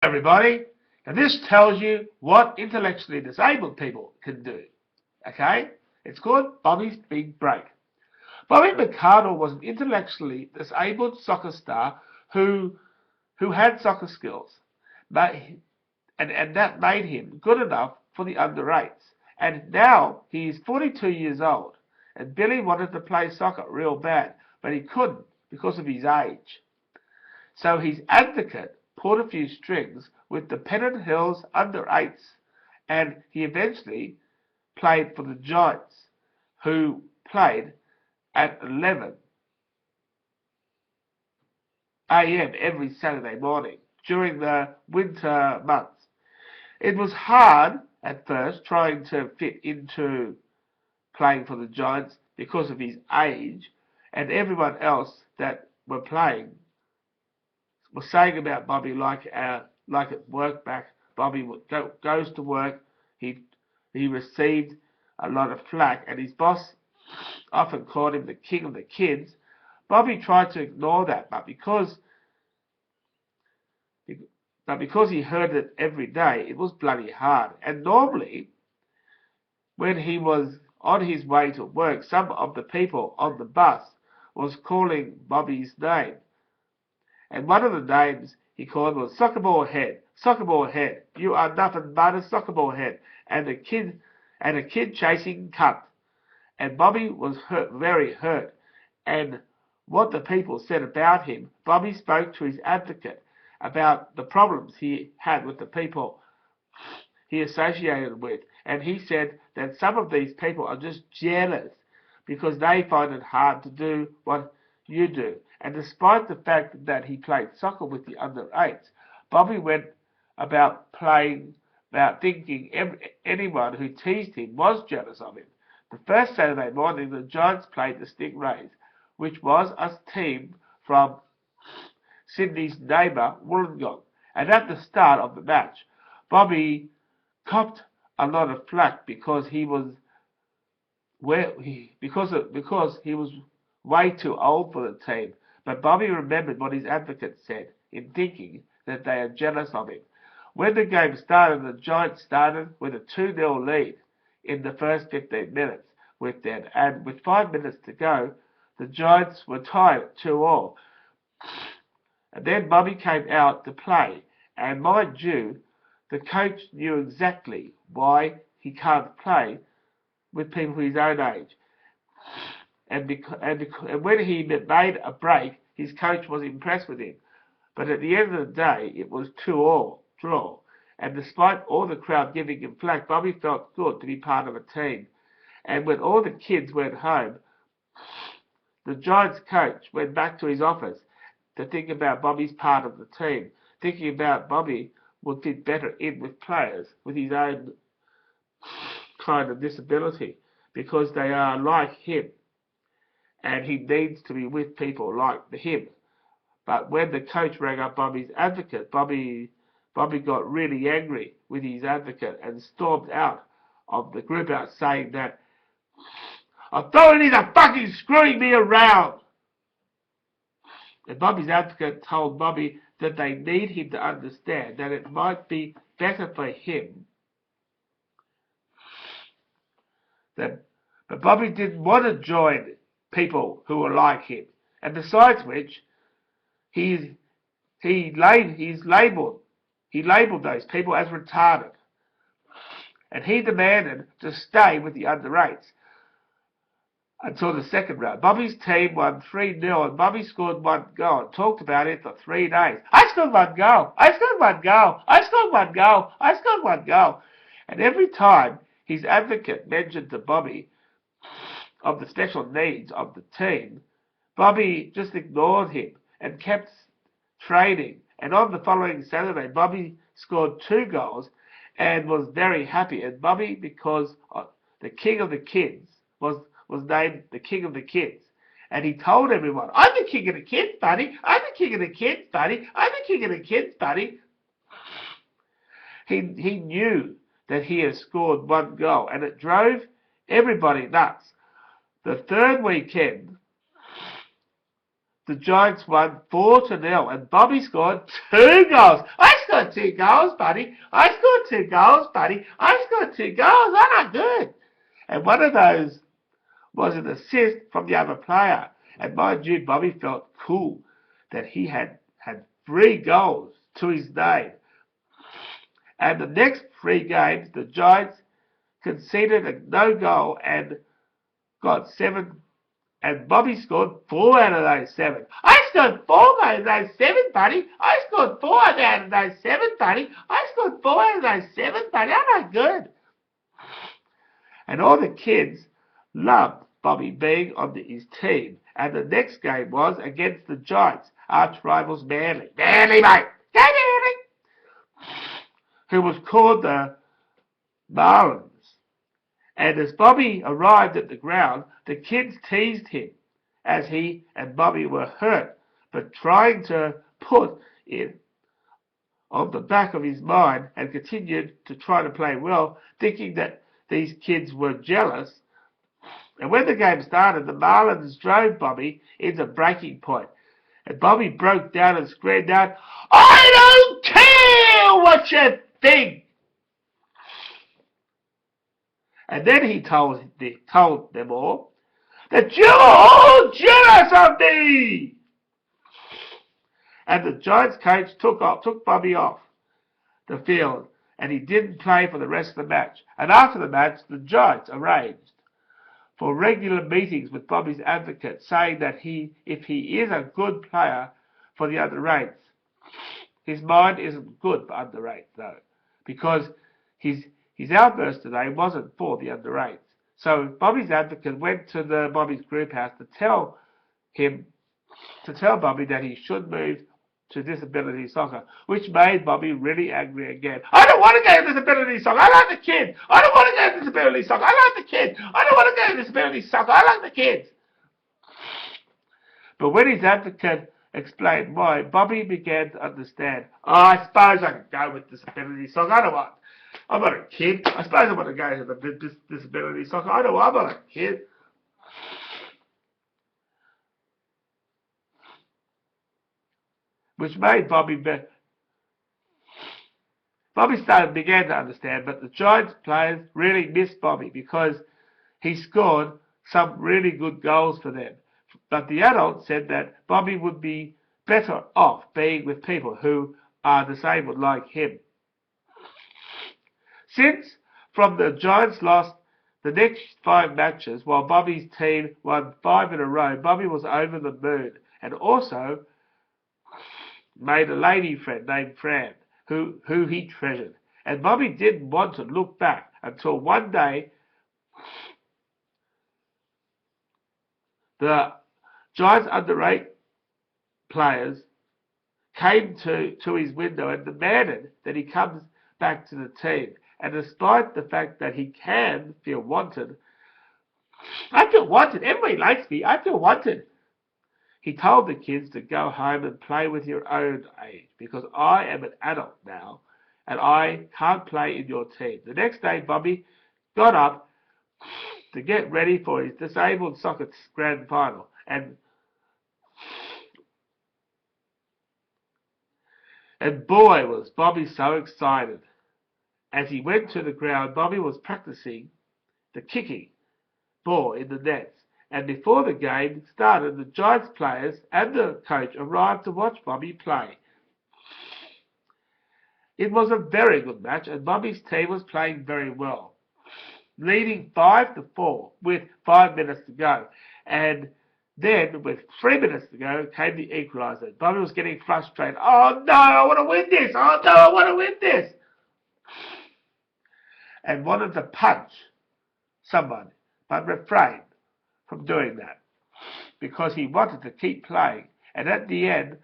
everybody. Now this tells you what intellectually disabled people can do. Okay? It's called Bobby's Big Break. Bobby McCardle was an intellectually disabled soccer star who had soccer skills. And that made him good enough for the under-8s. And now he's 42 years old. And Billy wanted to play soccer real bad, but he couldn't because of his age. So his advocate pulled a few strings with the Pennant Hills under-8s, and he eventually played for the Giants, who played at 11 a.m. every Saturday morning during the winter months. It was hard at first trying to fit into playing for the Giants because of his age, and everyone else that were playing was saying about Bobby like at work back. Bobby goes to work. He received a lot of flack, and his boss often called him the king of the kids. Bobby tried to ignore that, but because he heard it every day, it was bloody hard. And normally, when he was on his way to work, some of the people on the bus was calling Bobby's name. And one of the names he called was Soccer Ball Head. Soccer Ball Head. You are nothing but a soccer ball head. And a kid chasing cunt. And Bobby was hurt, very hurt. And what the people said about him, Bobby spoke to his advocate about the problems he had with the people he associated with. And he said that some of these people are just jealous because they find it hard to do what you do. And despite the fact that he played soccer with the under-8s, Bobby went about thinking anyone who teased him was jealous of him. The first Saturday morning, the Giants played the Stingrays, which was a team from Sydney's neighbour, Wollongong. And at the start of the match, Bobby copped a lot of flack because he was way too old for the team. But Bobby remembered what his advocate said in thinking that they are jealous of him. When the game started, the Giants started with a 2-0 lead in the first 15 minutes. And with 5 minutes to go, the Giants were tied at 2-2. And then Bobby came out to play. And mind you, the coach knew exactly why he can't play with people his own age. And when he made a break, his coach was impressed with him. But at the end of the day, it was 2-2 draw. And despite all the crowd giving him flack, Bobby felt good to be part of a team. And when all the kids went home, the Giants coach went back to his office to think about Bobby's part of the team, thinking about Bobby would fit better in with players with his own kind of disability because they are like him. And he needs to be with people like him. But when the coach rang up Bobby's advocate, Bobby got really angry with his advocate and stormed out of the group out saying that authorities are fucking screwing me around. And Bobby's advocate told Bobby that they need him to understand that it might be better for him but Bobby didn't want to join people who were like him. And besides which, he labelled those people as retarded. And he demanded to stay with the under-8s until the second round. Bobby's team won 3-0 and Bobby scored 1 goal and talked about it for 3 days. I scored 1 goal. I scored 1 goal. I scored 1 goal. I scored 1 goal. And every time his advocate mentioned to Bobby of the special needs of the team, Bobby just ignored him and kept training. And on the following Saturday, Bobby scored 2 goals and was very happy. And Bobby, because the king of the kids, was named the king of the kids. And he told everyone, I'm the king of the kids, buddy. I'm the king of the kids, buddy. I'm the king of the kids, buddy. He knew that he had scored 1 goal, and it drove everybody nuts. The third weekend, the Giants won 4-0, and Bobby scored 2 goals. I scored 2 goals, buddy. I scored 2 goals, buddy. I scored 2 goals. Aren't I good? And one of those was an assist from the other player. And mind you, Bobby felt cool that he had 3 goals to his name. And the next 3 games, the Giants conceded a no goal and got 7. And Bobby scored 4 out of those 7. I scored 4 out of those 7, buddy. I scored 4 out of those 7, buddy. I scored 4 out of those 7, buddy. Aren't I good? And all the kids loved Bobby being on his team. And the next game was against the Giants, arch rivals Manly. Manly, mate! Go Manly! Who was called the Marlins. And as Bobby arrived at the ground, the kids teased him as he and Bobby were hurt, but trying to put it on the back of his mind and continued to try to play well, thinking that these kids were jealous. And when the game started, the Marlins drove Bobby into breaking point. And Bobby broke down and screamed out, "I don't care what you think!" And then he told them all that you're all jealous of me. And the Giants coach took Bobby off the field, and he didn't play for the rest of the match. And after the match, the Giants arranged for regular meetings with Bobby's advocate, saying that if he is a good player for the underrates, his mind isn't good for underrates though, because his outburst today wasn't for the underrates. So Bobby's advocate went to Bobby's group house to tell Bobby that he should move to disability soccer, which made Bobby really angry again. I don't want to go to disability soccer. I like the kids. I don't want to go to disability soccer. I like the kids. I don't want to go to disability soccer. I like the kids. But when his advocate explained why, Bobby began to understand. Oh, I suppose I can go with disability soccer. I'm not a kid. I suppose I want to go to the disability soccer. I'm not a kid. Which made Bobby began to understand, but the Giants players really missed Bobby because he scored some really good goals for them. But the adults said that Bobby would be better off being with people who are disabled like him. Since from the Giants lost the next 5 matches while Bobby's team won 5 in a row, Bobby was over the moon and also made a lady friend named Fran, who he treasured. And Bobby didn't want to look back until one day the Giants underrated players came to his window and demanded that he comes back to the team. And despite the fact that he can feel wanted, I feel wanted. Everybody likes me. I feel wanted. He told the kids to go home and play with your own age because I am an adult now and I can't play in your team. The next day, Bobby got up to get ready for his disabled soccer grand final. And boy, was Bobby so excited. As he went to the ground, Bobby was practicing the kicking ball in the nets. And before the game started, the Giants players and the coach arrived to watch Bobby play. It was a very good match, and Bobby's team was playing very well, leading 5-4 with 5 minutes to go. And then, with 3 minutes to go, came the equaliser. Bobby was getting frustrated. Oh no, I want to win this! Oh no, I want to win this! And wanted to punch somebody, but refrained from doing that because he wanted to keep playing. And at the end,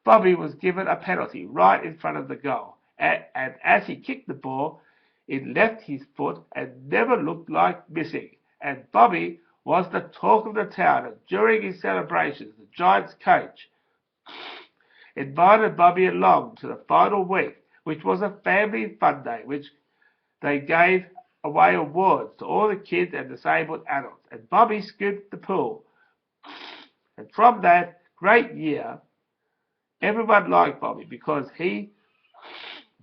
Bobby was given a penalty right in front of the goal. And as he kicked the ball, it left his foot and never looked like missing. And Bobby was the talk of the town. And during his celebrations, the Giants coach invited Bobby along to the final week, which was a family fun day, which they gave away awards to all the kids and disabled adults. And Bobby scooped the pool. And from that great year, everyone liked Bobby because he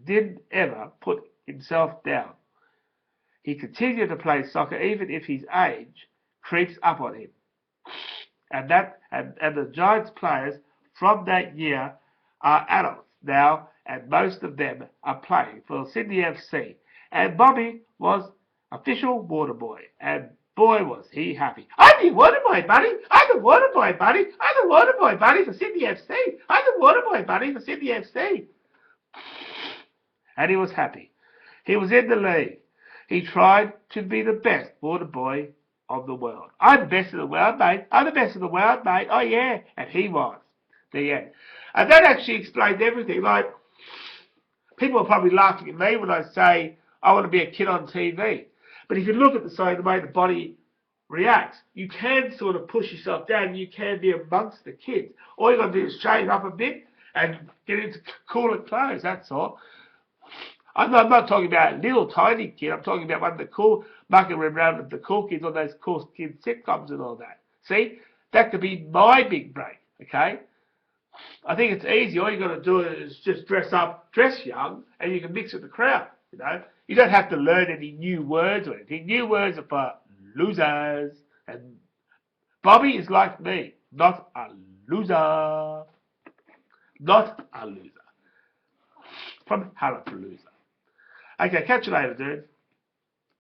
didn't ever put himself down. He continued to play soccer even if his age creeps up on him. And the Giants players from that year are adults now, and most of them are playing for Sydney FC. And Bobby was official water boy, and boy was he happy. I'm the water boy, buddy. I'm the water boy, buddy. I'm the water boy, buddy, for Sydney FC. I'm the water boy, buddy, for Sydney FC. And he was happy. He was in the league. He tried to be the best water boy of the world. I'm the best in the world, mate. I'm the best in the world, mate. Oh, yeah. And he was. The end. And that actually explains everything. Like, people are probably laughing at me when I say I want to be a kid on TV. But if you look at the way the body reacts, you can sort of push yourself down. You can be amongst the kids. All you got to do is shave up a bit and get into cooler clothes. That's all. I'm not talking about a little tiny kid. I'm talking about one of the cool, mucking around with the cool kids on those cool kids sitcoms and all that. See, that could be my big break. Okay, I think it's easy. All you got to do is just dress young, and you can mix with the crowd. You know, you don't have to learn any new words or anything. New words are for losers. And Bobby is like me, not a loser, not a loser. From Hallelujah. Okay, catch you later, dude.